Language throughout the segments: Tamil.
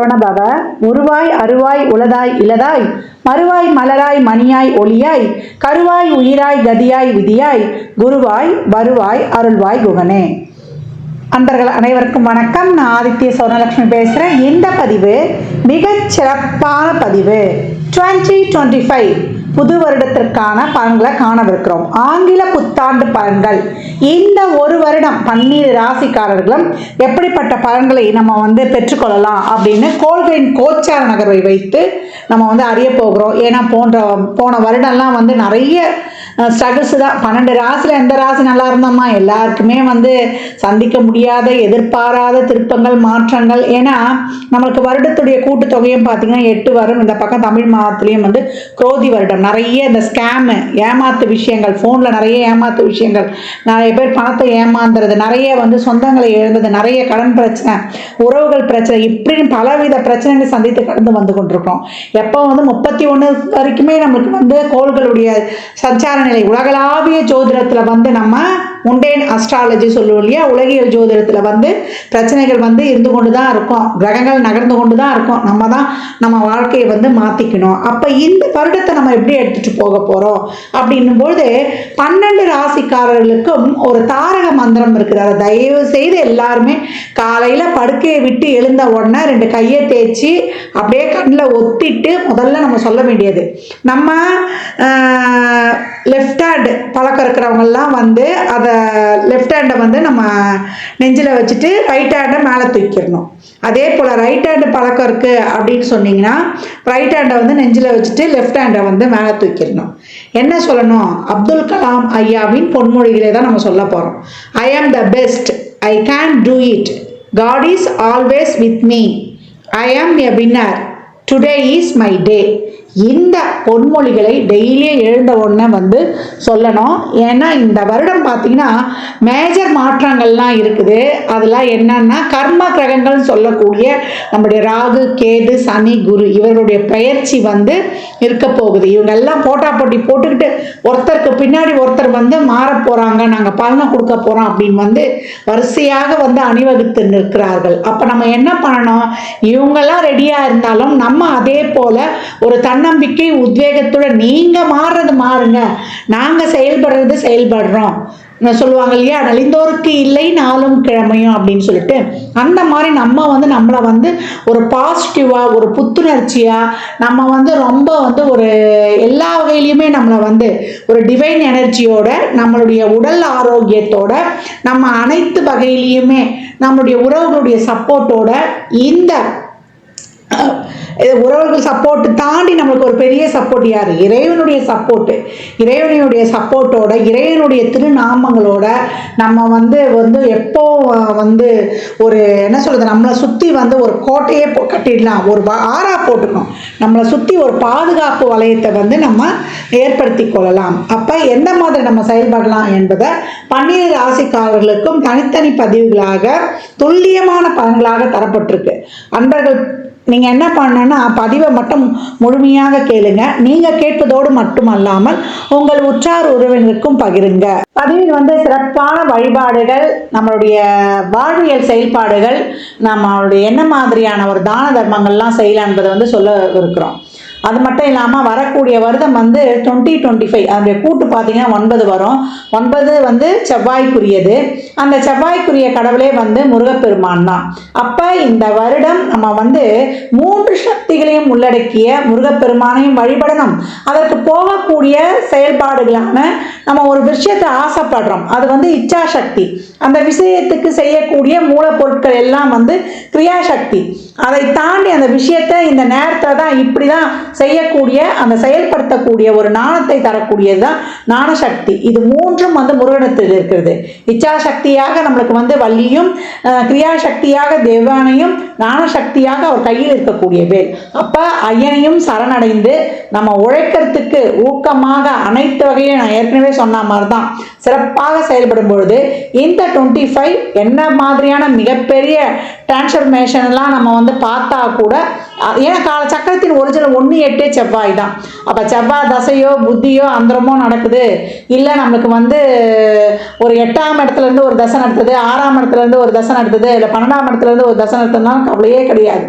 சரவணபவ. உருவாய் அருவாய் உளதாய் இலதாய் மறுவாய் மலராய் மணியாய் ஒளியாய் கருவாய் உயிராய் கதியாய் விதியாய் குருவாய் வருவாய் அருள்வாய் குகனே. அன்பர்கள் அனைவருக்கும் வணக்கம். நான் ஆதித்ய சௌர்ணலட்சுமி பேசுகிறேன். இந்த பதிவு மிகச் சிறப்பான பதிவு. 2025 புது வருடத்திற்கான பலன்களை காணவிருக்கிறோம். ஆங்கில புத்தாண்டு பலன்கள். இந்த ஒரு வருடம் 12 ராசிக்காரர்களும் எப்படிப்பட்ட பலன்களை நம்ம பெற்றுக்கொள்ளலாம் அப்படின்னு கோள்களின் கோச்சார நகர்வை வைத்து நம்ம அறிய போகிறோம். ஏன்னா போன வருடம்லாம் நிறைய ஸ்ட்ரகிள்ஸ் தான். 12 ராசியில் எந்த ராசி நல்லா இருந்தோமா, எல்லாருக்குமே சந்திக்க முடியாத எதிர்பாராத திருப்பங்கள் மாற்றங்கள். ஏன்னா நம்மளுக்கு வருடத்துடைய கூட்டுத்தொகையும் பார்த்தீங்கன்னா 8 வரும். இந்த பக்கம் தமிழ் மாதத்துலேயும் குரோதி வருடம். நிறைய இந்த ஸ்கேமு ஏமாத்து விஷயங்கள், ஃபோனில் நிறைய ஏமாத்து விஷயங்கள், நிறைய பேர் பணத்தை ஏமாந்துறது, நிறைய சொந்தங்களை இழந்தது, நிறைய கடன் பிரச்சனை, உறவுகள் பிரச்சனை, இப்படின்னு பலவித பிரச்சனைகளை சந்தித்து கடந்து வந்து கொண்டிருக்கோம். எப்போ 31 வரைக்குமே நம்மளுக்கு கோள்களுடைய சஞ்சார நிலை உலகளாவிய ஜோதிடத்தில் நம்ம முண்டேன் அஸ்ட்ராலஜி சொல்லுவோம் இல்லையா, உலகியல் ஜோதிடத்தில் பிரச்சனைகள் இருந்து கொண்டு தான் இருக்கும், கிரகங்கள் நகர்ந்து கொண்டு தான் இருக்கும். நம்ம தான் நம்ம வாழ்க்கையை மாற்றிக்கணும். அப்போ இந்த வருடத்தை நம்ம எப்படி எடுத்துகிட்டு போக போகிறோம் அப்படின்னும்போது 12 ராசிக்காரர்களுக்கும் ஒரு தாரக மந்திரம் இருக்குது. அதை தயவு செய்து எல்லாருமே காலையில் படுக்கையை விட்டு எழுந்த உடனே 2 கையை தேய்ச்சி அப்படியே கண்ணில் ஒத்திட்டு முதல்ல நம்ம சொல்ல வேண்டியது, நம்ம லெஃப்ட் ஹேண்ட் பழக்கம் இருக்கிறவங்கெல்லாம் அதை லெஃப்ட் ஹேண்டை நம்ம நெஞ்சில் வச்சுட்டு ரைட் ஹேண்டை மேலே தூக்கிடணும். அதே போல் ரைட் ஹேண்டு பழக்கம் இருக்குது அப்படின்னு சொன்னீங்கன்னா ரைட் ஹேண்டை நெஞ்சில் வச்சுட்டு லெஃப்ட் ஹேண்டை மேலே தூக்கிடணும். என்ன சொல்லணும்? அப்துல் கலாம் ஐயாவின் பொன்மொழிகளை தான் நம்ம சொல்ல போகிறோம். I am the best, I can do it, God is always with me, I am a winner, today is my day. இந்த பொன்மொழிகளை டெய்லியும் எழுந்த உடனே சொல்லணும். ஏன்னா இந்த வருடம் பார்த்தீங்கன்னா மேஜர் மாற்றங்கள்லாம் இருக்குது. அதெல்லாம் என்னன்னா கர்ம கிரகங்கள் சொல்லக்கூடிய நம்முடைய ராகு கேது சனி குரு இவருடைய பயிற்சி இருக்க போகுது. இவங்க எல்லாம் போட்டி போட்டுக்கிட்டு ஒருத்தருக்கு பின்னாடி ஒருத்தர் மாற போகிறாங்க, நாங்கள் பலனை கொடுக்க போகிறோம் அப்படின்னு வரிசையாக அணிவகுத்து நிற்கிறார்கள். அப்போ நம்ம என்ன பண்ணணும்? இவங்கெல்லாம் ரெடியாக இருந்தாலும் நம்ம அதே போல் ஒரு தன்னம்பிக்கை உத்வேகத்துடன் நீங்க மாறுறது மாறுங்க, நாங்க செயல்படுறோம் சொல்லுவாங்க இல்லையா, நலிந்தோருக்கு இல்லை நாளும் கிழமையும் அப்படின்னு சொல்லிட்டு. அந்த மாதிரி நம்ம நம்மளை ஒரு பாசிட்டிவா ஒரு புத்துணர்ச்சியா நம்ம ரொம்ப ஒரு எல்லா வகையிலையுமே நம்மளை ஒரு டிவைன் எனர்ஜியோட நம்மளுடைய உடல் ஆரோக்கியத்தோட நம்ம அனைத்து வகையிலையுமே நம்மளுடைய உறவுகளுடைய சப்போர்ட்டோட இந்த உறவுகள் சப்போர்ட் தாண்டி நம்மளுக்கு ஒரு பெரிய சப்போர்ட் யாரு? இறைவனுடைய சப்போர்ட்டு. இறைவனுடைய சப்போர்ட்டோட இறைவனுடைய திருநாமங்களோட நம்ம எப்போ ஒரு என்ன சொல்றது, நம்மளை சுற்றி ஒரு கோட்டையே கட்டிடலாம், ஒரு ஆறா போட்டுக்கணும், நம்மளை சுற்றி ஒரு பாதுகாப்பு வளையத்தை நம்ம ஏற்படுத்தி கொள்ளலாம். அப்போ எந்த மாதிரி நம்ம செயல்படலாம் என்பதை 12 ராசிக்காரர்களுக்கும் தனித்தனி பதிவுகளாக துல்லியமான பலன்களாக தரப்பட்டிருக்கு. அன்பர்கள் நீங்கள் என்ன பண்ணணும்னா பதிவை மட்டும் முழுமையாக கேளுங்க. நீங்கள் கேட்பதோடு மட்டுமல்லாமல் உங்கள் உற்றார் உறவினருக்கும் பகிருங்க. பதிவில் சிறப்பான வழிபாடுகள், நம்மளுடைய வாழ்வியல் செயல்பாடுகள், நம்மளுடைய என்ன மாதிரியான ஒரு தான தர்மங்கள்லாம் செய்யலாம் என்பதை சொல்ல இருக்கிறோம். அது மட்டும் இல்லாமல் வரக்கூடிய வருடம் 2025 அதனுடைய கூட்டு பார்த்தீங்கன்னா 9 வரும். 9 செவ்வாய்க்குரியது. அந்த செவ்வாய்க்குரிய கடவுளே முருகப்பெருமான் தான். அப்போ இந்த வருடம் நம்ம 3 சக்திகளையும் உள்ளடக்கிய முருகப்பெருமானையும் வழிபடணும். அதற்கு போகக்கூடிய செயல்பாடுகளான நம்ம ஒரு விஷயத்தை ஆசைப்படுறோம், அது இச்சாசக்தி. அந்த விஷயத்துக்கு செய்யக்கூடிய மூலப்பொருட்கள் எல்லாம் கிரியாசக்தி. அதை தாண்டி அந்த விஷயத்தை இந்த நேரத்தில் தான் இப்படி தான் செய்யக்கூடிய அந்த செயல்படுத்தக்கூடிய ஒரு ஞானத்தை தரக்கூடியது தான் ஞானசக்தி. இது 3ம் முருகனத்தில் இருக்கிறது. இச்சாசக்தியாக நம்மளுக்கு வள்ளியும், கிரியாசக்தியாக தேவானையும், ஞானசக்தியாக அவர் கையில் இருக்கக்கூடிய வேல். அப்போ ஐயனையும் சரணடைந்து நம்ம உழைக்கிறதுக்கு ஊக்கமாக அனைத்து வகையும் நான் ஏற்கனவே சொன்ன மாதிரி தான் சிறப்பாக செயல்படும் பொழுது இந்த 25 என்ன மாதிரியான மிகப்பெரிய டிரான்ஸ்ஃபர்மேஷன்லாம் நம்ம வந்து பார்த்தா கூட, ஏன்னா சக்கரத்தின் ஒரிஜினல் 1-8 செவ்வாய் தான். அப்போ செவ்வாய் தசையோ புத்தியோ அந்தரமோ நடக்குது, இல்லை நம்மளுக்கு வந்து ஒரு 8ஆம் இடத்துலேருந்து ஒரு தசை நடத்துது, 6ஆம் இடத்துலேருந்து ஒரு தசை நடத்துது, இல்லை 12ஆம் இடத்துலேருந்து ஒரு தசை நடத்துனாலும் கவலையே கிடையாது.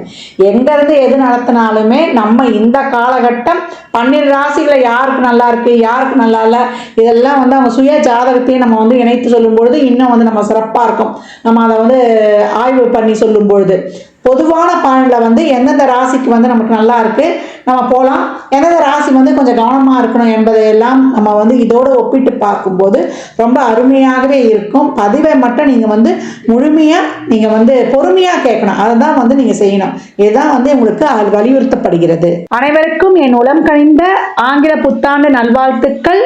எங்கேருந்து எது நடத்தினாலுமே நம்ம இந்த காலகட்டம் 12 ராசிகளை யாருக்கு நல்லா இருக்கு, யாருக்கு நல்லா இல்லை, இதெல்லாம் வந்து அவங்க சுய ஜாதகத்தையும் நம்ம வந்து இணைத்து சொல்லும் பொழுது இன்னும் வந்து நம்ம சிறப்பாக இருக்கும். நம்ம அதை வந்து ஆய்வு பண்ணி சொல்லும் பொழுது பொதுவான பலனில் வந்து எந்தெந்த ராசிக்கு வந்து நமக்கு நல்லா இருக்குது நம்ம போகலாம், எந்தெந்த ராசி வந்து கொஞ்சம் கவனமாக இருக்கணும் என்பதையெல்லாம் நம்ம வந்து இதோடு ஒப்பிட்டு பார்க்கும்போது ரொம்ப அருமையாகவே இருக்கும். பதிவை மட்டும் நீங்கள் வந்து முழுமையாக நீங்கள் வந்து பொறுமையாக கேட்கணும், அதை தான் வந்து நீங்கள் செய்யணும். இதுதான் வந்து உங்களுக்கு வலியுறுத்தப்படுகிறது. அனைவருக்கும் என் உளம் கனிந்த ஆங்கில புத்தாண்டு நல்வாழ்த்துக்கள்.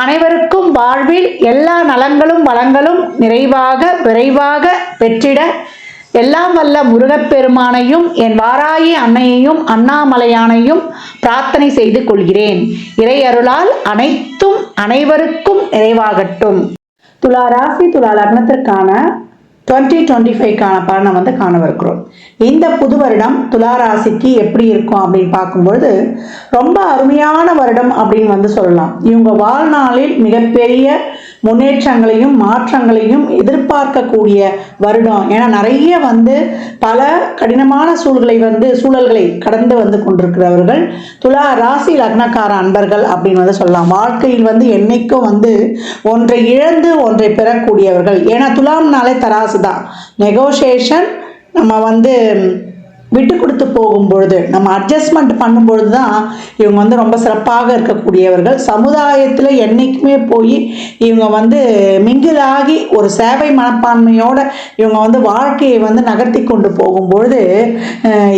அனைவருக்கும் வாழ்வில் எல்லா நலங்களும் வளங்களும் நிறைவாக விரைவாக பெற்றிட எல்லாம் வல்ல முருகப்பெருமானையும் என் வாராயி அன்னையையும் அண்ணாமலையானையும் பிரார்த்தனை செய்து கொள்கிறேன். இறை அருளால் அனைத்தும் அனைவருக்கும் நிறைவாகட்டும். துலா ராசி துலா லக்னத்திற்கான 2025க்கான பலனை வந்து காணவிருக்கிறோம். இந்த புது வருடம் துலா ராசிக்கு எப்படி இருக்கும் அப்படின்னு பார்க்கும்பொழுது ரொம்ப அருமையான வருடம் அப்படின்னு வந்து சொல்லலாம். இவங்க வாழ்நாளில் மிகப்பெரிய முன்னேற்றங்களையும் மாற்றங்களையும் எதிர்பார்க்கக்கூடிய வருடம். ஏன்னா நிறைய வந்து பல கடினமான சூழல்களை கடந்து வந்து கொண்டிருக்கிறவர்கள் துலா ராசி லக்னக்கார அன்பர்கள் அப்படின்னு வந்து சொல்லலாம். வாழ்க்கையில் வந்து என்னைக்கும் வந்து ஒன்றை இழந்து ஒன்றை பெறக்கூடியவர்கள். ஏன்னா துலாம்னாலே தராசு தான், நெகோசியேஷன். நம்ம வந்து விட்டு கொடுத்து போகும்பொழுது, நம்ம அட்ஜஸ்ட்மெண்ட் பண்ணும்பொழுது தான் இவங்க வந்து ரொம்ப சிறப்பாக இருக்கக்கூடியவர்கள். சமுதாயத்தில் என்றைக்குமே போய் இவங்க வந்து மிங்கிலாகி ஒரு சேவை மனப்பான்மையோடு இவங்க வந்து வாழ்க்கையை வந்து நகர்த்தி கொண்டு போகும்பொழுது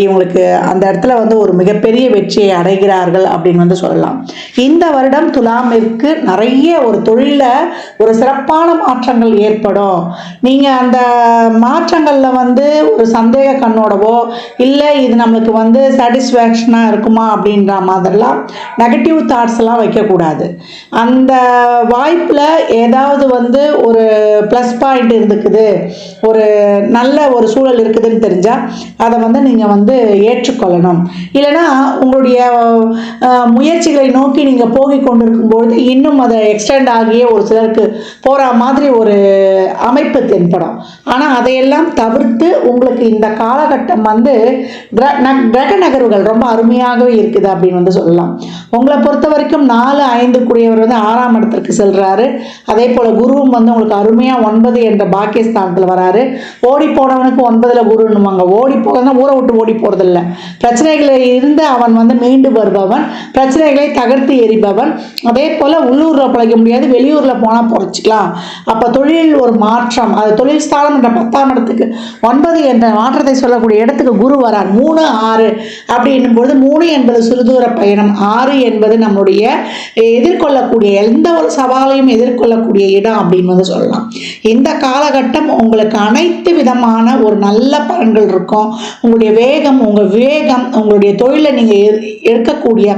இவங்களுக்கு அந்த இடத்துல வந்து ஒரு மிகப்பெரிய வெற்றியை அடைகிறார்கள் அப்படின்னு வந்து சொல்லலாம். இந்த வருடம் துலாமிற்கு நிறைய ஒரு தொழிலில் ஒரு சிறப்பான மாற்றங்கள் ஏற்படும். நீங்கள் அந்த மாற்றங்களில் வந்து ஒரு சந்தேக கண்ணோடவோ இல்லை இது நம்மளுக்கு வந்து சாட்டிஸ்ஃபேக்ஷனாக இருக்குமா அப்படின்ற மாதிரிலாம் நெகட்டிவ் தாட்ஸ்லாம் வைக்கக்கூடாது. அந்த வாய்ப்பில் ஏதாவது வந்து ஒரு ப்ளஸ் பாயிண்ட் இருக்குது, ஒரு நல்ல ஒரு சூழல் இருக்குதுன்னு தெரிஞ்சால் அதை வந்து நீங்கள் வந்து ஏற்றுக்கொள்ளணும். இல்லைனா உங்களுடைய முயற்சிகளை நோக்கி நீங்கள் போகி கொண்டிருக்கும்பொழுது இன்னும் அதை எக்ஸ்டெண்ட் ஆகிய ஒரு சிலருக்கு போகிற மாதிரி ஒரு அமைப்பு தென்படும். ஆனால் அதையெல்லாம் தவிர்த்து உங்களுக்கு இந்த காலகட்டம் வந்து கிரக நகர்வுகள் ரொம்ப அருமையாகவே இருக்குது அப்படின்னு வந்து சொல்லலாம். உங்களை பொறுத்த வரைக்கும் 4-5 கூடியவர் வந்து 6ஆம் இடத்திற்கு செல்றாரு. அதே போல குருவும் வந்து உங்களுக்கு அருமையா 9 என்ற பாக்கியஸ்தானத்தில் வராரு. ஓடி போனவனுக்கு 9ல் குருன்னுவாங்க. ஓடி போகிறதுனா ஊரை விட்டு ஓடி போறதில்ல, பிரச்சனைகளில் இருந்து அவன் வந்து மீண்டு வருபவன், பிரச்சனைகளை தகர்த்து எறிபவன். அதே போல உள்ளூர்ல பிழைக்க முடியாது, வெளியூர்ல போனா பொழைச்சிக்கலாம். அப்ப தொழிலில் ஒரு மாற்றம், அது தொழில் ஸ்தானம் என்ற 10ஆம் இடத்துக்கு 9 என்ற மாற்றத்தை சொல்லக்கூடிய இடத்துக்கு குரு வரார். 3-6 அப்படின்னும் பொழுது 3 என்பது சிறுதூர பயணம், 6 என்பது நம்முடைய எதிர்கொள்ளக்கூடிய எந்த ஒரு சவாலையும் எதிர்கொள்ளக்கூடிய இடம் அப்படின்னு வந்து சொல்லலாம். இந்த காலகட்டம் உங்களுக்கு அனைத்து விதமான ஒரு நல்ல பலன்கள் இருக்கும். உங்களுடைய வேகம், உங்கள் விவேகம், உங்களுடைய தொழிலை நீங்கள் எடுக்கக்கூடிய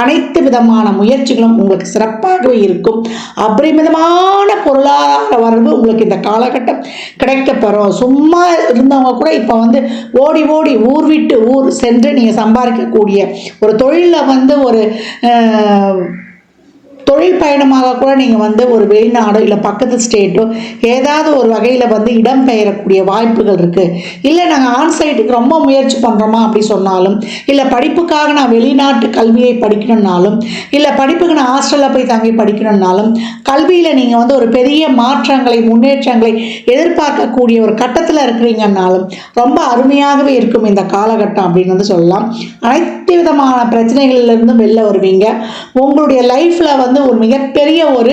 அனைத்து விதமான முயற்சிகளும் உங்களுக்கு சிறப்பாகவே இருக்கும். அபரிமிதமான பொருளாதார வரவு உங்களுக்கு இந்த காலகட்டம் கிடைக்கப்பெறும். சும்மா இருந்தவங்க கூட இப்போ வந்து ஓடி ஓடி ஊர் விட்டு ஊர் சென்று நீங்கள் சம்பாதிக்கக்கூடிய ஒரு தொழிலில் வந்து ஒரு தொழில் பயணமாக கூட நீங்கள் வந்து ஒரு வெளிநாடோ இல்லை பக்கத்து ஸ்டேட்டோ ஏதாவது ஒரு வகையில் வந்து இடம் பெயரக்கூடிய வாய்ப்புகள் இருக்குது. இல்லை நாங்கள் ஆன்சைட்டுக்கு ரொம்ப முயற்சி பண்ணுறோமா அப்படி சொன்னாலும், இல்லை படிப்புக்காக நான் வெளிநாட்டு கல்வியை படிக்கணும்னாலும், இல்லை படிப்புக்கு நான் ஹாஸ்டலில் போய் தங்கி படிக்கணும்னாலும், கல்வியில் நீங்கள் வந்து ஒரு பெரிய மாற்றங்களை முன்னேற்றங்களை எதிர்பார்க்கக்கூடிய ஒரு கட்டத்தில் இருக்கிறீங்கன்னாலும் ரொம்ப அருமையாகவே இருக்கும் இந்த காலகட்டம் அப்படின்னு வந்து சொல்லலாம். அனைத்து விதமான பிரச்சனைகள்லேருந்தும் வெளில வருவீங்க. உங்களுடைய லைஃப்பில் வந்து ஒரு மிகப்பெரிய ஒரு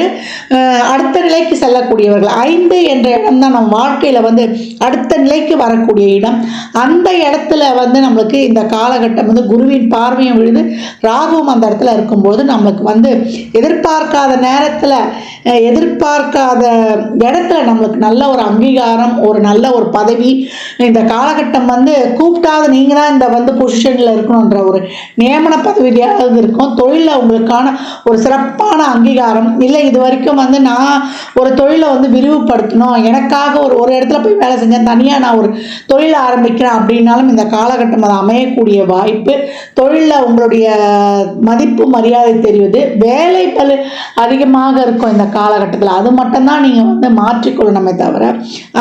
அடுத்த நிலைக்கு செல்லக்கூடியவர்கள். 5 என்ற இடம் தான் நம்ம வாழ்க்கையில் வந்து அடுத்த நிலைக்கு வரக்கூடிய இடம். அந்த இடத்துல வந்து நம்மளுக்கு இந்த காலகட்டம் வந்து குருவின் பார்வையும் விழுது, ராகுவும் அந்த இடத்துல இருக்கும்போது நம்மளுக்கு வந்து எதிர்பார்க்காத நேரத்தில் எதிர்பார்க்காத இடத்துல நம்மளுக்கு நல்ல ஒரு அங்கீகாரம், ஒரு நல்ல ஒரு பதவி. இந்த காலகட்டம் வந்து கூப்பிட்டாத நீங்கள் தான் இந்த வந்து பொசிஷனில் இருக்கணுன்ற ஒரு நியமன பதவியாக இருக்கும். தொழிலில் உங்களுக்கான ஒரு சிறப்பான சிறப்பான அங்கீகாரம் இல்லை. இது வரைக்கும் வந்து நான் ஒரு தொழிலை வந்து விரிவுபடுத்தணும், எனக்காக ஒரு இடத்துல போய் வேலை செஞ்சேன், தனியாக நான் ஒரு தொழிலை ஆரம்பிக்கிறேன் அப்படின்னாலும் இந்த காலகட்டம் அது அமையக்கூடிய வாய்ப்பு. தொழிலில் உங்களுடைய மதிப்பு மரியாதை தெரியுது. வேலை பளு அதிகமாக இருக்கும் இந்த காலகட்டத்தில். அது மட்டும்தான் நீங்கள் வந்து மாற்றிக்கொள்ளணுமே தவிர,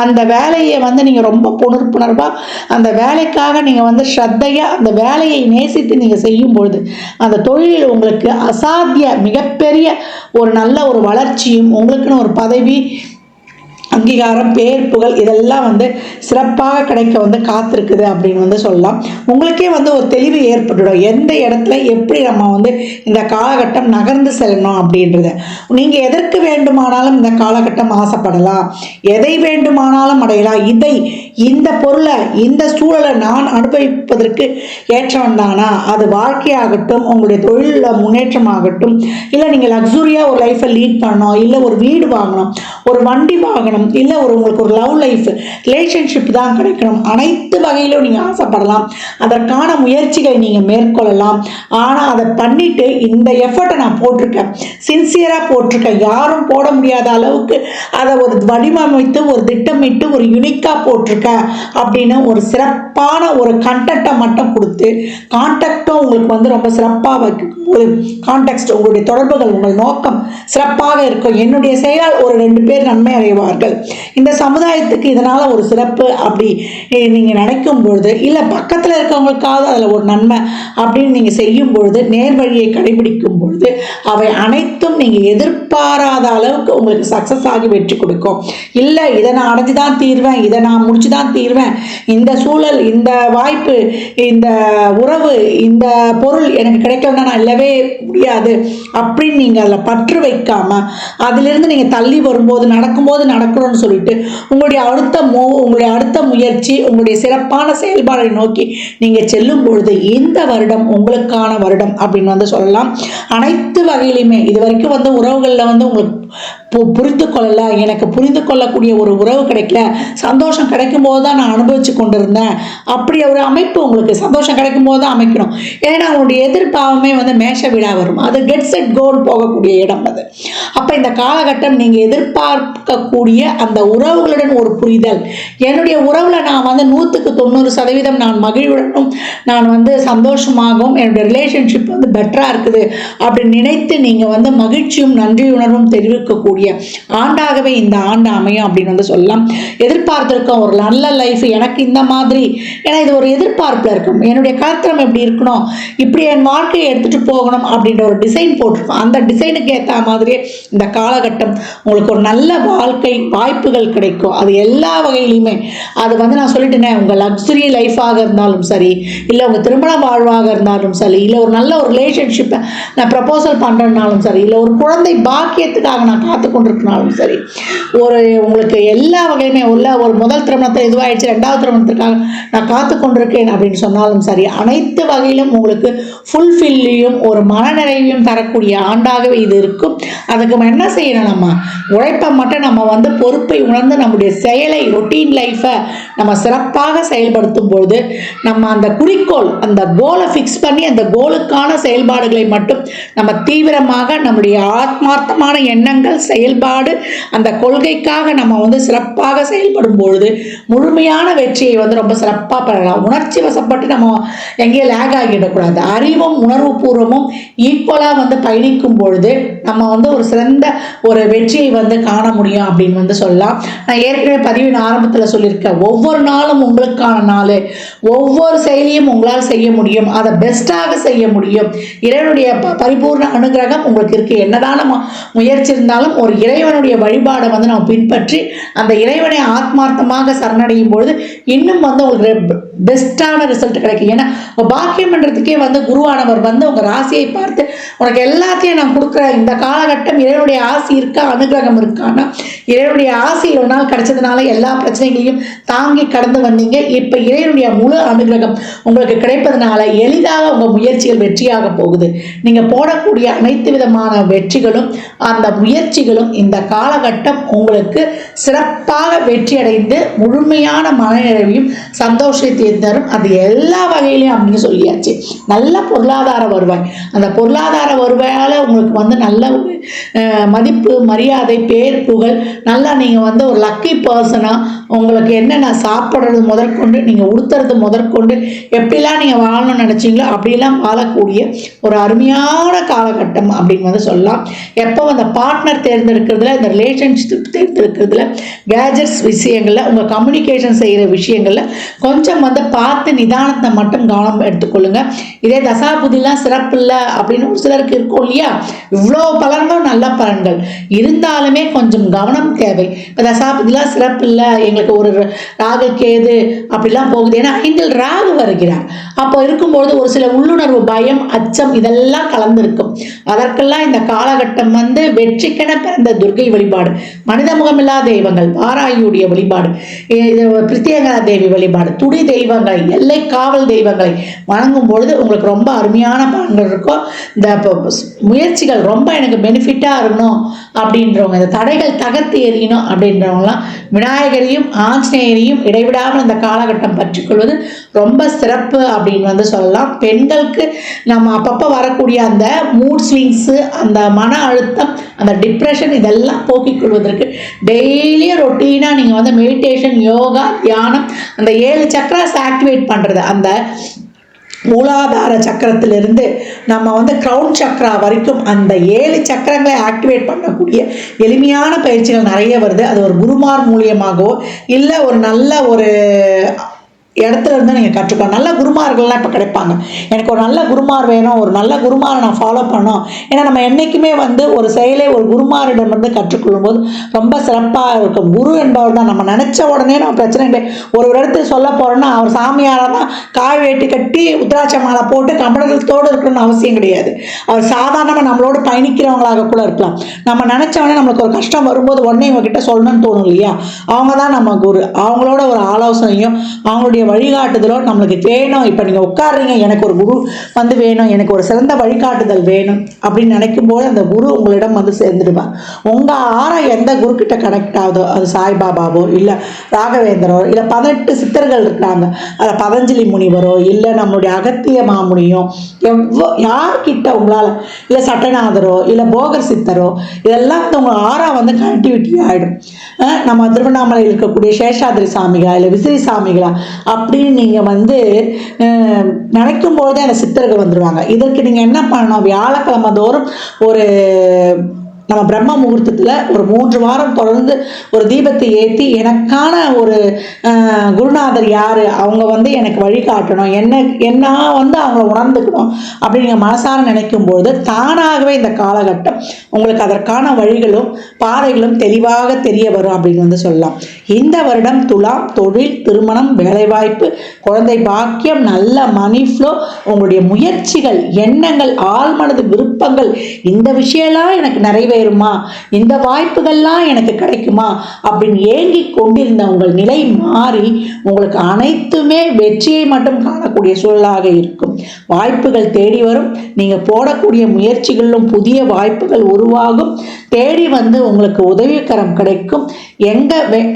அந்த வேலையை வந்து நீங்கள் ரொம்ப புணர்வாக அந்த வேலைக்காக நீங்கள் வந்து ஸ்ரத்தையாக அந்த வேலையை நேசித்து நீங்கள் செய்யும் பொழுது அந்த தொழிலில் உங்களுக்கு அசாத்திய மிகப்பெரிய ஒரு நல்ல ஒரு வளர்ச்சியும், உங்களுக்குன்னு ஒரு பதவி அங்கீகாரம் பேர் புகழ் இதெல்லாம் வந்து சிறப்பாக கிடைக்க வந்து காத்திருக்குது அப்படின்னு வந்து சொல்லலாம். உங்களுக்கே வந்து ஒரு தெளிவு ஏற்பட்டுடும், எந்த இடத்துல எப்படி நம்ம வந்து இந்த காலகட்டம் நகர்ந்து செல்லணும் அப்படின்றத. நீங்கள் எதற்கு வேண்டுமானாலும் இந்த காலகட்டம் ஆசைப்படலாம், எதை வேண்டுமானாலும் அடையலாம். இந்த பொருளை இந்த சூழலை நான் அனுபவிப்பதற்கு ஏற்றவன் தானா, அது வாழ்க்கையாகட்டும், உங்களுடைய தொழிலில் முன்னேற்றமாகட்டும், இல்லை நீங்கள் லக்ஸுரியாக ஒரு லைஃப்பை லீட் பண்ணணும், இல்லை ஒரு வீடு வாங்கணும், ஒரு வண்டி வாங்கணும், இல்லை உங்களுக்கு ஒரு லவ் லைஃப் ரிலேஷன்ஷிப் தான் கிடைக்கணும், அனைத்து வகையிலும் நீங்கள் ஆசைப்படலாம். அதற்கான முயற்சிகளை நீங்கள் மேற்கொள்ளலாம். ஆனால் அதை பண்ணிட்டு இந்த எஃபர்ட்டை நான் போட்டிருக்கேன், சின்சியராக போட்டிருக்கேன், யாரும் போட முடியாத அளவுக்கு அதை ஒரு வடிவமைத்து ஒரு திட்டமிட்டு ஒரு யுனிக்காக போட்டிருக்கேன் அப்படின்னு ஒரு சிறப்பான ஒரு கண்டென்ட்டை மட்டும் கொடுத்து கான்டாக்டும் உங்களுக்கு வந்து ரொம்ப சிறப்பாக வைக்கும்போது கான்டெக்ட் உங்களுடைய தொடர்புகள் உங்கள் நோக்கம் சிறப்பாக இருக்கும். என்னுடைய செயலால் ஒரு 2 பேர் நன்மை அடைவார்கள், இந்த சமுதாயத்துக்கு இதனால் ஒரு சிறப்பு அப்படி நீங்கள் நினைக்கும் பொழுது, இல்லை பக்கத்தில் இருக்கவங்களுக்காவது அதில் ஒரு நன்மை அப்படின்னு நீங்கள் செய்யும் பொழுது, நேர்வழியை கடைபிடிக்கும் பொழுது அவை அனைத்தும் நீங்கள் எதிர்பாராத அளவுக்கு உங்களுக்கு சக்ஸஸ் ஆகி வெற்றி கொடுக்கும். இல்லை இதை நான் அடைஞ்சு தான் தீர்வேன், இதை நான் முடிச்சு தான் தீர்வேன், இந்த சூழல், இந்த வாய்ப்பு, இந்த உறவு, இந்த பொருள் எனக்கு கிடைக்கலன்னா நான் இல்லவே முடியாது அப்படின்னு நீங்கள் அதில் பற்று வைக்காம அதிலிருந்து நீங்கள் தள்ளி வரும்போது நடக்கும்போது நடக்கணும்னு சொல்லிட்டு உங்களுடைய அடுத்த முயற்சி, உங்களுடைய சிறப்பான செயல்பாடை நோக்கி நீங்கள் செல்லும் பொழுது இந்த வருடம் உங்களுக்கான வருடம் அப்படின்னு வந்து சொல்லலாம். அனைத்து வகையிலுமே இது வரைக்கும் வந்து உறவுகளில் வந்து உங்களுக்கு புரிந்து கொள்ளலை, எனக்கு புரிந்து கொள்ளக்கூடிய ஒரு உறவு கிடைக்கல, சந்தோஷம் கிடைக்கும் போது தான் நான் அனுபவிச்சு கொண்டிருந்தேன், அப்படி ஒரு அமைப்பு உங்களுக்கு சந்தோஷம் கிடைக்கும் போது தான் அமைக்கணும். ஏன்னா உங்களுடைய எதிர்பாவமே வந்து மேஷ விழா வரும், அது கெட் செட் கோல் போகக்கூடிய இடம் அது. அப்போ இந்த காலகட்டம் நீங்கள் எதிர்பார்க்கக்கூடிய அந்த உறவுகளுடன் ஒரு புரிதல், என்னுடைய உறவில் நான் வந்து 100% நான் மகிழ்வுடனும் நான் வந்து சந்தோஷமாகவும் என்னுடைய ரிலேஷன்ஷிப் வந்து பெட்டராக இருக்குது அப்படின்னு நினைத்து நீங்கள் வந்து மகிழ்ச்சியும் நன்றியுணர்வும் தெரிவிக்கக்கூடிய ஆண்டாகவே இந்த ஆண்டு அமையும் அப்படின்னு வந்து சொல்லலாம். எதிர்பார்த்திருக்கோம் ஒரு நல்ல லைஃப் எனக்கு இந்த மாதிரி, ஏன்னா இது ஒரு எதிர்பார்ப்பில் இருக்கும், என்னுடைய கருத்திரம் எப்படி இருக்கணும், இப்படி என் வாழ்க்கையை எடுத்துகிட்டு போகணும் அப்படின்ற ஒரு டிசைன் போட்டிருக்கோம். அந்த டிசைனுக்கு ஏற்ற மாதிரியே இந்த காலகட்டம் உங்களுக்கு ஒரு நல்ல வாழ்க்கை வாய்ப்புகள் கிடைக்கும். அது எல்லா வகையிலையுமே அது வந்து நான் சொல்லிட்டேனே, உங்கள் லக்ஸுரி லைஃபாக இருந்தாலும் சரி, இல்லை உங்கள் திருமண வாழ்வாக இருந்தாலும் சரி, இல்லை ஒரு நல்ல ஒரு ரிலேஷன்ஷிப்பை நான் ப்ரப்போசல் பண்ணுறதுனாலும் சரி, இல்லை ஒரு குழந்தை பாக்கியத்துக்காக நான் காத்து கொண்டிருக்கனாலும் சரி, ஒரு உங்களுக்கு எல்லா வகையுமே உள்ள ஒரு முதல் திருமணத்தை இதுவாகிடுச்சு, 2வது திருமணத்துக்காக நான் காத்து கொண்டிருக்கேன் அப்படின்னு சொன்னாலும் சரி, அனைத்து வகையிலும் உங்களுக்கு ஃபுல்ஃபில்லையும் ஒரு மனநிறைவையும் தரக்கூடிய ஆண்டாகவே இது இருக்கும். அதுக்கு என்ன செய்யணும், நம்ம உழைப்பை மட்டும் நம்ம வந்து பொறுப்பை உணர்ந்து நம்முடைய செயலை ரொட்டீன் லைஃப்பை நம்ம சிறப்பாக செயல்படுத்தும் பொழுது நம்ம அந்த குறிக்கோள் அந்த கோலை ஃபிக்ஸ் பண்ணி அந்த கோலுக்கான செயல்பாடுகளை மட்டும் நம்ம தீவிரமாக நம்முடைய ஆத்மார்த்தமான எண்ணங்கள் செயல்பாடு அந்த கொள்கைக்காக நம்ம வந்து சிறப்பாக செயல்படும் பொழுது முழுமையான வெற்றியை வந்து ரொம்ப சிறப்பாக பெறலாம். உணர்ச்சி வசப்பட்டு நம்ம எங்கேயும் லேக் ஆகிடக்கூடாது. அறிவும் உணர்வு பூர்வமும் ஈக்குவலாக வந்து பயணிக்கும் பொழுது நம்ம வந்து ஒரு சிறந்த ஒரு வெற்றியை வந்து காண முடியும் அப்படின்னு வந்து சொல்லலாம். நான் ஏற்கனவே பதிவின் ஆரம்பத்தில் சொல்லியிருக்கேன், ஒவ்வொரு நாளும் உங்களுக்கான நாள், ஒவ்வொரு செயலியும் உங்களால் செய்ய முடியும், அதை பெஸ்ட்டாக செய்ய முடியும். இறைவனுடைய பரிபூர்ண அனுகிரகம் உங்களுக்கு இருக்கு. என்னதான் முயற்சி இருந்தாலும் ஒரு இறைவனுடைய வழிபாடை வந்து நம்ம பின்பற்றி அந்த இறைவனை ஆத்மார்த்தமாக சரணடையும் பொழுது இன்னும் வந்து உங்களுக்கு பெஸ்ட்டான ரிசல்ட் கிடைக்கும். ஏன்னா பாக்கியம் பண்ணுறதுக்கே வந்து குருவானவர் வந்து உங்கள் ராசியை பார்த்து உனக்கு எல்லாத்தையும் நான் கொடுக்குறேன், இந்த காலகட்டம் இறைவனுடைய ஆசி இருக்க அனுகிரகம் அனுகிரகம் இருக்கான்னா இறைவனுடைய ஆசை ஒரு நாள் கிடைச்சதுனால எல்லா பிரச்சனைகளையும் தாங்கி கடந்து வந்தீங்க. இப்ப இறைவனுடைய முழு அனுகிரகம் உங்களுக்கு கிடைப்பதனால எளிதாக உங்க முயற்சிகள் வெற்றியாக போகுது. நீங்க போடக்கூடிய அனைத்து விதமான வெற்றிகளும் அந்த முயற்சிகளும் இந்த காலகட்டம் உங்களுக்கு சிறப்பாக வெற்றி அடைந்து முழுமையான மனநிறைவையும் சந்தோஷத்தையும் தரும். அது எல்லா வகையிலையும் அப்படின்னு சொல்லியாச்சு. நல்ல பொருளாதார வருவாய், அந்த பொருளாதார வருவாயால் உங்களுக்கு வந்து நல்ல ஒரு மதிப்பு மரியாதை பேர் புகழ், நல்லா நீங்கள் வந்து ஒரு லக்கி பர்சனாக உங்களுக்கு என்னென்ன சாப்பிட்றது முதற்கொண்டு நீங்கள் உடுத்துறது முதற்கொண்டு எப்படிலாம் நீங்கள் வாழணும்னு நினச்சிங்களோ அப்படிலாம் வாழக்கூடிய ஒரு அருமையான காலகட்டம் அப்படின்னு வந்து சொல்லலாம். எப்போ அந்த பார்ட்னர் தேர்ந்தெடுக்கிறதுல, இந்த ரிலேஷன்ஷிப் தேர்ந்தெடுக்கிறதுல, கேஜெட்ஸ் விஷயங்களில், உங்கள் கம்யூனிகேஷன் செய்கிற விஷயங்களில் கொஞ்சம் வந்து பார்த்து நிதானத்தை மட்டும் கவனம் எடுத்துக்கொள்ளுங்க. இதே தசாபுதிலாம் சிறப்பு இல்லை அப்படின்னு ஒரு சிலருக்கு இருக்கும் இல்லையா, இவ்வளோ பலன்களும் நல்ல பலன்கள் இருந்தாலுமே கொஞ்சம் கவனம் தேவை. இப்போ தசாபுதிலாம் சிறப்பு இல்லை, எங்களுக்கு ஒரு ராகு கேது அப்படிலாம் போகுது. ஏன்னா 5ல் ராகு வருகிறார். அப்போ இருக்கும்பொழுது ஒரு சில உள்ளுணர்வு பயம் அச்சம் இதெல்லாம் கலந்திருக்கும். அதற்கெல்லாம் இந்த காலகட்டம் வந்து வெற்றிக்கென பிறந்த துர்கை வழிபாடு, மனித முகமில்லா தெய்வங்கள், வாராயுடைய வழிபாடு, பிரித்தியங்கரா தேவி வழிபாடு, துடி தெய்வங்களை, எல்லை காவல் தெய்வங்களை வணங்கும் பொழுது உங்களுக்கு ரொம்ப அருமையான பலன்கள் இருக்கும். இந்த முயற்சிகள் ரொம்ப எனக்கு பெனிஃபிட்டாக இருக்கணும் அப்படின்றவங்க, இந்த தடைகள் தகர்த்து எறியணும் அப்படின்றவங்களாம் விநாயகரையும் ஆஞ்சநேயரையும் இடைவிடாமல் இந்த காலகட்டம் பற்றிக்கொள்வது ரொம்ப சிறப்பு அப்படின்னு வந்து சொல்லலாம். பெண்களுக்கு நம்ம அப்பப்போ வரக்கூடிய அந்த மூட் ஸ்விங்ஸு, அந்த மன அழுத்தம், அந்த டிப்ரெஷன் இதெல்லாம் போக்கிக் கொள்வதற்கு டெய்லியும் ரொட்டீனாக நீங்கள் வந்து மெடிடேஷன், யோகா, தியானம், அந்த 7 சக்கராஸ் ஆக்டிவேட் பண்ணுறது, அந்த மூலாதார சக்கரத்திலிருந்து நம்ம வந்து கிரவுன் சக்கரா வரைக்கும் அந்த 7 சக்கரங்களை ஆக்டிவேட் பண்ணக்கூடிய எளிமையான பயிற்சிகள் நிறைய வருது. அது ஒரு குருமார் மூலியமாகவோ இல்லை ஒரு நல்ல ஒரு இடத்துல இருந்து நீங்கள் கற்றுக்கலாம். நல்ல குருமார்கள்லாம் இப்போ கிடைப்பாங்க. எனக்கு ஒரு நல்ல குருமார் வேணும், ஒரு நல்ல குருமாரை நான் ஃபாலோ பண்ணோம். ஏன்னா நம்ம என்றைக்குமே வந்து ஒரு செயலை ஒரு குருமாரிடமிருந்து கற்றுக்கொள்ளும் போது ரொம்ப சிறப்பாக இருக்கும். குரு என்பவர் தான் நம்ம நினச்ச உடனே நம்ம பிரச்சனை இல்லை. ஒரு இடத்துல சொல்ல போகிறோன்னா அவர் சாமியாராக தான் காய் வேட்டி கட்டி உத்திராட்ச மாலை போட்டு கம்பளத்தோடு இருக்கணும்னு அவசியம் கிடையாது. அவர் சாதாரணமாக நம்மளோடு பயணிக்கிறவங்களாக கூட இருக்கலாம். நம்ம நினச்ச உடனே நம்மளுக்கு ஒரு கஷ்டம் வரும்போது உடனே இவங்ககிட்ட சொல்லணும்னு தோணும் இல்லையா, அவங்க தான் நம்ம குரு. அவங்களோட ஒரு ஆலோசனையும் அவங்களுடைய வழிகாட்டுதலோ நம்மளுக்கு வேணும். இப்போ நீங்கள் உட்காடுறீங்க, எனக்கு ஒரு குரு வந்து வேணும், எனக்கு ஒரு சிறந்த வழிகாட்டுதல் வேணும் அப்படின்னு நினைக்கும் போது அந்த குரு உங்களிடம் வந்து சேர்ந்துடுவார். உங்கள் ஆற எந்த குரு கிட்ட கனெக்ட் ஆகுதோ, அது சாய்பாபாவோ இல்லை ராகவேந்தரோ இல்லை 18 சித்தர்கள் இருக்கிறாங்க, அதில் பதஞ்சலி முனிவரோ இல்லை நம்மளுடைய அகத்திய மாமுனியோ, யார்கிட்ட உங்களால், இல்லை சட்டநாதரோ இல்லை போகர் சித்தரோ, இதெல்லாம் வந்து உங்கள் ஆறா வந்து கனெக்டிவிட்டி ஆகிடும். நம்ம திருவண்ணாமலையில் இருக்கக்கூடிய சேஷாதிரி சாமிகளா இல்லை விசிறி சாமிகளா அப்படின்னு நீங்கள் வந்து நினைக்கும் பொழுதே அந்த சித்தர்கள் வந்துடுவாங்க. இதற்கு நீங்கள் என்ன பண்ணணும், வியாழக்கிழமை தோறும் ஒரு நம்ம பிரம்ம முகூர்த்தத்தில் ஒரு 3 வாரம் தொடர்ந்து ஒரு தீபத்தை ஏற்றி எனக்கான ஒரு குருநாதர் யார், அவங்க வந்து எனக்கு வழிகாட்டணும், என்ன வந்து அவங்கள உணர்ந்துக்கணும் அப்படின்னு நீங்கள் மனசார நினைக்கும்போது தானாகவே இந்த காலகட்டம் உங்களுக்கு அதற்கான வழிகளும் பாதைகளும் தெளிவாக தெரிய வரும் அப்படின்னு வந்து சொல்லலாம். இந்த வருடம் துலாம் தொழில், திருமணம், வேலைவாய்ப்பு, குழந்தை பாக்கியம், நல்ல மணி ஃப்ளோ, உங்களுடைய முயற்சிகள், எண்ணங்கள், ஆழ்மனது விருப்பங்கள், இந்த விஷயம்லாம் எனக்கு நிறைவேறுமா, இந்த வாய்ப்புகள்லாம் எனக்கு கிடைக்குமா அப்படின்னு ஏங்கி கொண்டிருந்த உங்கள் நிலை மாறி உங்களுக்கு அனைத்துமே வெற்றியை மட்டும் காணக்கூடிய சூழலாக இருக்கும். வாய்ப்புகள் தேடி வரும். நீங்க போடக்கூடிய முயற்சிகளிலும் புதிய வாய்ப்புகள் உருவாகும். தேடி வந்து உங்களுக்கு உதவிக்கரம் கிடைக்கும்.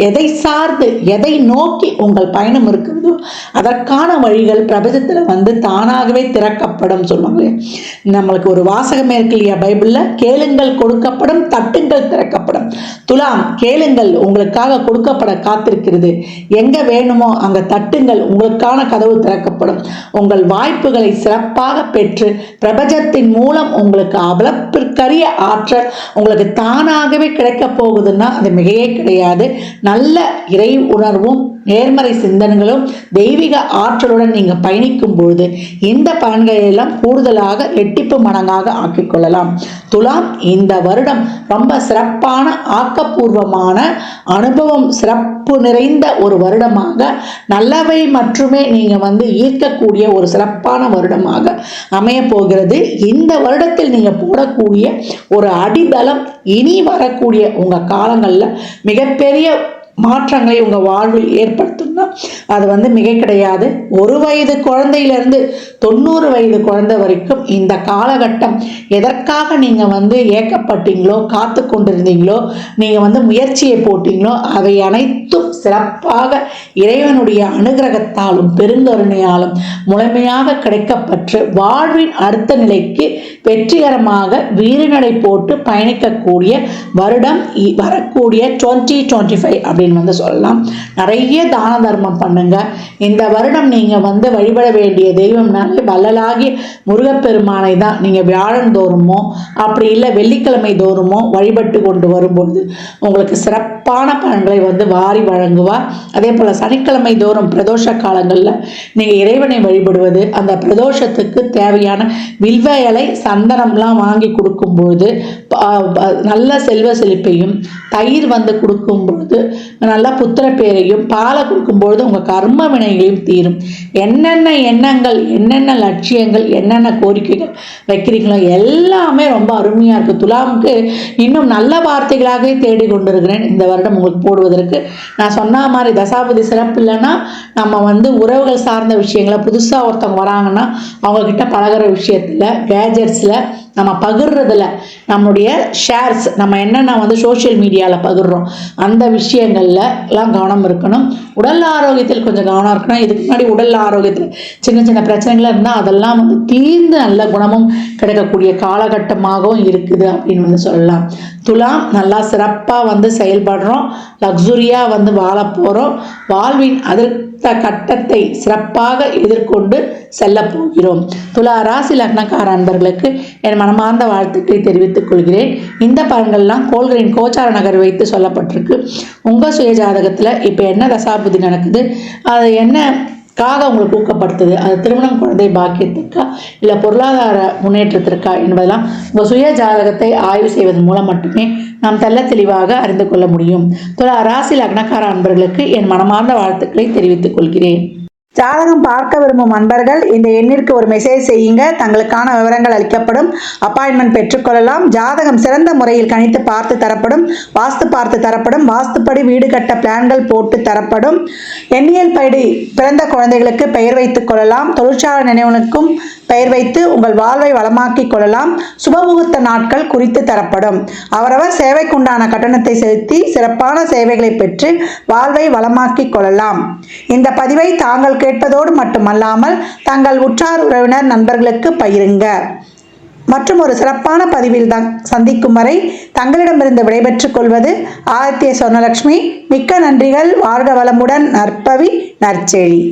எதை சார்ந்து எதை நோக்கி உங்கள் பயணம் இருக்கிறதோ அதற்கான வழிகள் பிரபஞ்சத்தில் வந்து தானாகவே திறக்கப்படும் சொல்லுவாங்களே. நம்மளுக்கு ஒரு வாசகமே இருக்கு இல்லையா பைபிள்ல, கேளுங்கள் கொடுக்கப்படும், தட்டுங்கள் திறக்கப்படும். துலாம், கேளுங்கள் உங்களுக்காக கொடுக்கப்பட காத்திருக்கிறது. எங்க வேணுமோ அங்க தட்டுங்கள், உங்களுக்கான கதவு திறக்கப்படும். உங்கள் வாய்ப்புகளை சிறப்பாக பெற்று பிரபஞ்சத்தின் மூலம் உங்களுக்கு அவலப்பிற்கரிய ஆற்றல் உங்களுக்கு தானாகவே கிடைக்க போகுதுன்னா அது மிகையே கிடையாது. நல்ல இறை உணர்வும் நேர்மறை சிந்தனைகளும் தெய்வீக ஆற்றலுடன் நீங்கள் பயணிக்கும் பொழுது இந்த பலன்களை எல்லாம் கூடுதலாக ரெட்டிப்பு மடங்காக ஆக்கிக்கொள்ளலாம். துலாம், இந்த வருடம் ரொம்ப சிறப்பான ஆக்கப்பூர்வமான அனுபவம் சிறப்பு நிறைந்த ஒரு வருடமாக நல்லவை மட்டுமே நீங்கள் ஈர்க்கக்கூடிய ஒரு சிறப்பான வருடமாக அமைய போகிறது. இந்த வருடத்தில் நீங்கள் போடக்கூடிய ஒரு அடித்தளம் இனி வரக்கூடிய உங்கள் காலங்களில் மிகப்பெரிய மாற்றங்களை உங்கள் வாழ்வில் ஏற்படுத்தும்னா அது மிக கிடையாது. 1 வயது குழந்தையிலிருந்து 90 வயது குழந்தை வரைக்கும் இந்த காலகட்டம் எதற்காக நீங்கள் ஏக்கப்பட்டீங்களோ, காத்து கொண்டிருந்தீங்களோ, நீங்கள் முயற்சியை போட்டீங்களோ, அவை அனைத்தும் சிறப்பாக இறைவனுடைய அனுகிரகத்தாலும் பெருங்கருணையாலும் முழுமையாக கிடைக்கப்பெற்று வாழ்வின் அடுத்த நிலைக்கு வெற்றிகரமாக வீறுநடை போட்டு பயணிக்கக்கூடிய வருடம் வரக்கூடிய 2025 அப்படின்னு சொல்லலாம். நிறைய தான தர்மம் பண்ணுங்க. இந்த வருடம் நீங்க வழிபட வேண்டிய தெய்வம்னாலே வள்ளலாகிய முருகப்பெருமானை தான் நீங்க வியாழன் தோறுமோ அப்படி இல்லை வெள்ளிக்கிழமை தோறுமோ வழிபட்டு கொண்டு வரும்போது உங்களுக்கு சிறப்பான பலன்களை வாரி வழங்குவார். அதே போல சனிக்கிழமை தோறும் பிரதோஷ காலங்களில் நீங்க இறைவனை வழிபடுவது, அந்த பிரதோஷத்துக்கு தேவையான வில்வ இலை சந்தனம்லாம் வாங்கி கொடுக்கும்பொழுது நல்ல செல்வ செழிப்பையும், தயிர் கொடுக்கும்பொழுது நல்ல புத்திர பேரையும், பாலை கொடுக்கும்பொழுது உங்கள் கர்ம வினைகளையும் தீரும். என்னென்ன எண்ணங்கள், என்னென்ன லட்சியங்கள், என்னென்ன கோரிக்கைகள் வைக்கிறீங்களோ எல்லாமே ரொம்ப அருமையாக இருக்குது. துலாமுக்கு இன்னும் நல்ல வார்த்தைகளாகவே தேடி கொண்டிருக்கிறேன் இந்த வருடம் உங்களுக்கு போடுவதற்கு. நான் சொன்ன மாதிரி தசாபதி சிறப்பு இல்லைன்னா நம்ம உறவுகள் சார்ந்த விஷயங்களை புதுசாக ஒருத்தவங்க வராங்கன்னா அவங்கக்கிட்ட பழகிற விஷயத்தில், கேஜெட்ஸில், நம்ம பகிர்றதுல, நம்மளுடைய ஷேர்ஸ், நம்ம என்னென்ன சோஷியல் மீடியாவில் பகிர்றோம் அந்த விஷயங்கள்ல எல்லாம் கவனம் இருக்கணும். உடல் ஆரோக்கியத்தில் கொஞ்சம் கவனம் இருக்கணும். இதுக்கு முன்னாடி உடல் ஆரோக்கியத்தில் சின்ன சின்ன பிரச்சனைகள் இருந்தால் அதெல்லாம் தீர்ந்து நல்ல குணமும் கிடைக்கக்கூடிய காலகட்டமாகவும் இருக்குது அப்படின்னு சொல்லலாம். துலாம், நல்லா சிறப்பாக செயல்படுறோம், லக்ஸுரியாக வாழ போகிறோம். வாழ்வின் அடுத்த கட்டத்தை சிறப்பாக எதிர்கொண்டு செல்ல போகிறோம். துலா ராசி லக்னக்கார அன்பர்களுக்கு என் மனமார்ந்த வாழ்த்துக்களை தெரிவித்துக் கொள்கிறேன். இந்த பலன்கள்லாம் கோள்களின் கோச்சார நகர் வைத்து சொல்லப்பட்டிருக்கு. உங்கள் சுய ஜாதகத்தில் இப்போ என்ன தசாபுதி நடக்குது, அது என்னக்காக உங்களுக்கு ஊக்கப்படுத்துது, அது திருமணம், குழந்தை பாக்கியத்திற்கா இல்லை பொருளாதார முன்னேற்றத்திற்கா என்பதெல்லாம் உங்கள் சுய ஜாதகத்தை ஆய்வு செய்வதன் மூலம் மட்டுமே நாம் தெல்ல தெளிவாக அறிந்து கொள்ள முடியும். துலா ராசி லக்னக்கார அன்பர்களுக்கு என் மனமார்ந்த வாழ்த்துக்களை தெரிவித்துக் கொள்கிறேன். ஜாதகம் பார்க்க விரும்பும் அன்பர்கள் இந்த எண்ணிற்கு ஒரு மெசேஜ் செய்யுங்க. தங்களுக்கான விவரங்கள் அளிக்கப்படும். அப்பாயின்மெண்ட் பெற்றுக்கொள்ளலாம். ஜாதகம் சிறந்த முறையில் கணித்து பார்த்து தரப்படும். வாஸ்து பார்த்து தரப்படும். வாஸ்துப்படி வீடு கட்ட பிளான்கள் போட்டு தரப்படும். எண்ணியல் படி பிறந்த குழந்தைகளுக்கு பெயர் வைத்துக் கொள்ளலாம். தொழிற்சாலை நினைவுகளுக்கும் பெயர் வைத்து உங்கள் வாழ்வை வளமாக்கிக் கொள்ளலாம். சுபமுகூர்த்த நாட்கள் குறித்து தரப்படும். அவரவர் சேவைக்குண்டான கட்டணத்தை செலுத்தி சிறப்பான சேவைகளை பெற்று வாழ்வை வளமாக்கிக் கொள்ளலாம். இந்த பதிவை தாங்கள் கேட்பதோடு மட்டுமல்லாமல் தங்கள் உற்றார் உறவினர் நண்பர்களுக்கு பகிருங்க. மற்றும் ஒரு சிறப்பான பதிவில் சந்திக்கும் வரை தங்களிடமிருந்து விடைபெற்றுக் கொள்வது ஆதித்ய சொர்ணலட்சுமி. மிக்க நன்றிகள். வாழ்க வளமுடன். நற்பவி நற்செழி.